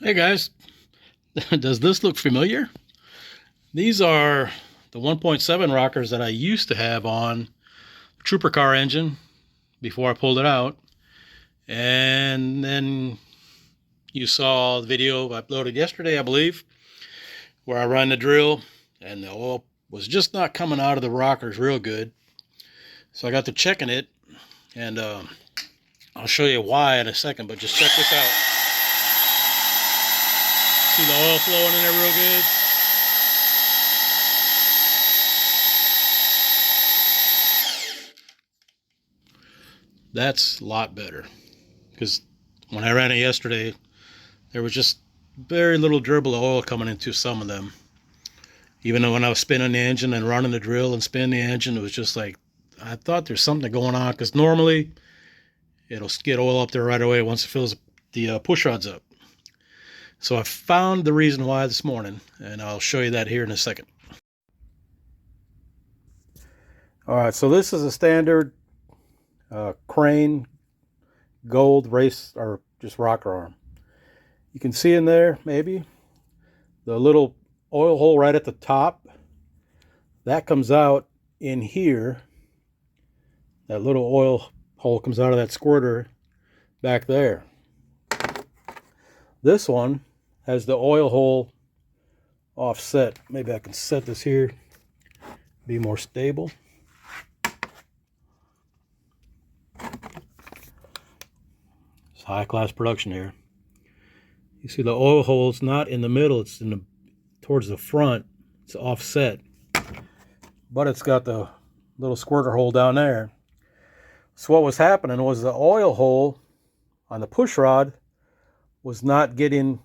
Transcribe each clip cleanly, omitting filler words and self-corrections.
Hey guys, does this look familiar? These are the 1.7 rockers that I used to have on the Trooper car engine before I pulled it out. And then you saw the video I uploaded yesterday, I believe, where I ran the drill and the oil was just not coming out of the rockers real good. So I got to checking it, and I'll show you why in a second, but just check this out. See the oil flowing in there real good? That's a lot better, because when I ran it yesterday, there was just very little dribble of oil coming into some of them. Even though when I was spinning the engine and running the drill and spinning the engine, it was just like, I thought there's something going on, because normally it'll get oil up there right away once it fills the push rods up. So I found the reason why this morning, and I'll show you that here in a second. All right, so this is a standard crane gold race or just rocker arm. You can see in there maybe the little oil hole right at the top. That comes out in here. That little oil hole comes out of that squirter back there. This one has the oil hole offset. Maybe I can set this here, be more stable. It's high class production here. You see the oil hole's not in the middle, it's in the towards the front. It's offset, but it's got the little squirter hole down there. So what was happening was the oil hole on the push rod was not getting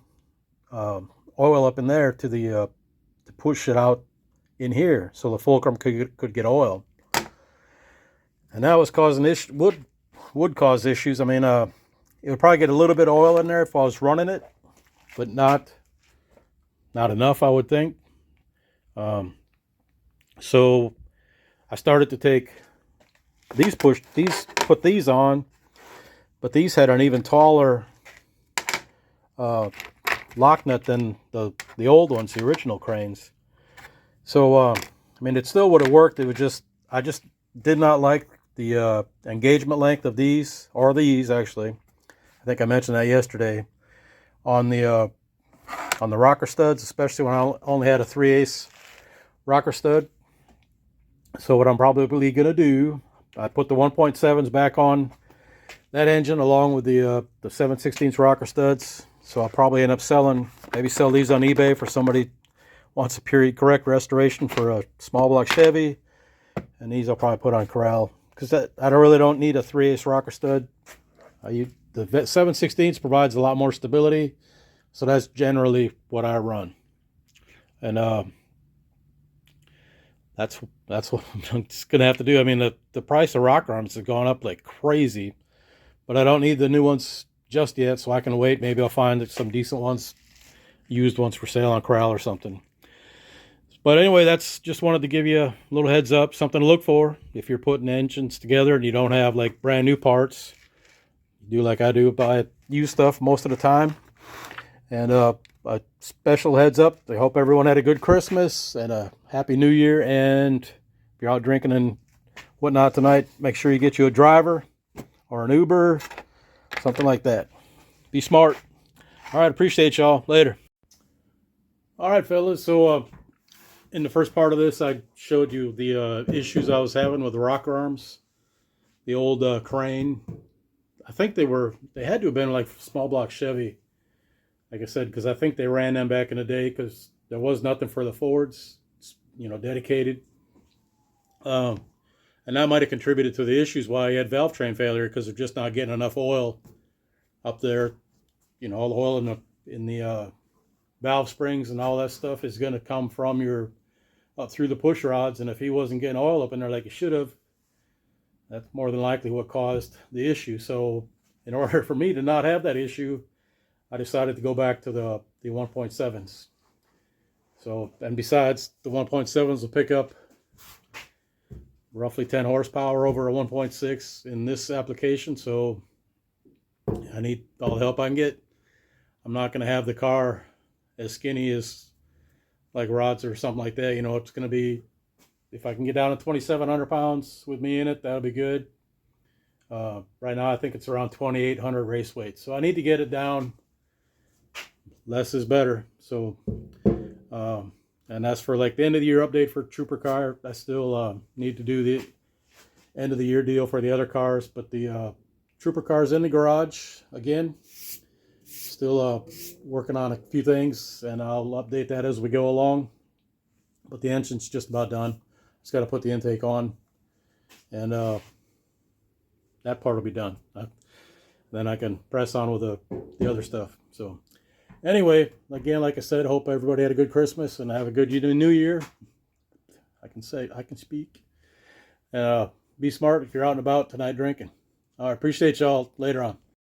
oil up in there to push it out in here, so the fulcrum could get oil, and that was causing would cause issues. I mean, it would probably get a little bit of oil in there if I was running it, but not enough, I would think. So I started to take put these on, but these had an even taller lock nut than the old ones, the original cranes. So I mean, it still would have worked. It would just, I just did not like the engagement length of these, or these actually. I think I mentioned that yesterday on the rocker studs, especially when I only had a 3/8 rocker stud. So what I'm probably going to do, I put the 1.7s back on that engine along with the 7/16 rocker studs. So I'll probably end up maybe sell these on eBay for somebody wants a period correct restoration for a small block Chevy. And these I'll probably put on corral, because I really don't need a 3/8 rocker stud. The 7/16 provides a lot more stability, so that's generally what I run. And that's what I'm just gonna have to do. I mean, the price of rocker arms has gone up like crazy, but I don't need the new ones just yet, so I can wait. Maybe I'll find some decent ones, used ones for sale on corral or something. But anyway, that's just wanted to give you a little heads up, something to look for if you're putting engines together and you don't have like brand new parts. You do like I do, buy used stuff most of the time. And a special heads up, I hope everyone had a good Christmas and a happy New Year. And if you're out drinking and whatnot tonight, make sure you get you a driver or an Uber, something like that. Be smart. All right, appreciate y'all. Later. All right, fellas. So in the first part of this, I showed you the issues I was having with the rocker arms, the old crane. I think they had to have been like small block Chevy, like I said, because I think they ran them back in the day, because there was nothing for the Fords, dedicated. And that might have contributed to the issues why he had valve train failure, because they're just not getting enough oil up there. All the oil in the valve springs and all that stuff is going to come from up through the push rods, and if he wasn't getting oil up in there like he should have, that's more than likely what caused the issue. So in order for me to not have that issue, I decided to go back to the 1.7s. So, and besides, the 1.7s will pick up roughly 10 horsepower over a 1.6 in this application. So I need all the help I can get. I'm not going to have the car as skinny as like rods or something like that. You know, it's going to be, if I can get down to 2,700 pounds with me in it, that'll be good. Right now I think it's around 2,800 race weight, so I need to get it down. Less is better. So and that's for like the end of the year update for Trooper car. I still need to do the end of the year deal for the other cars, but the Trooper car is in the garage again. Still working on a few things, and I'll update that as we go along. But the engine's just about done. Just got to put the intake on, and that part will be done. Then I can press on with the other stuff. So anyway, again, like I said, hope everybody had a good Christmas and have a good New Year. I can speak. Be smart if you're out and about tonight drinking. All right, appreciate y'all. Later on.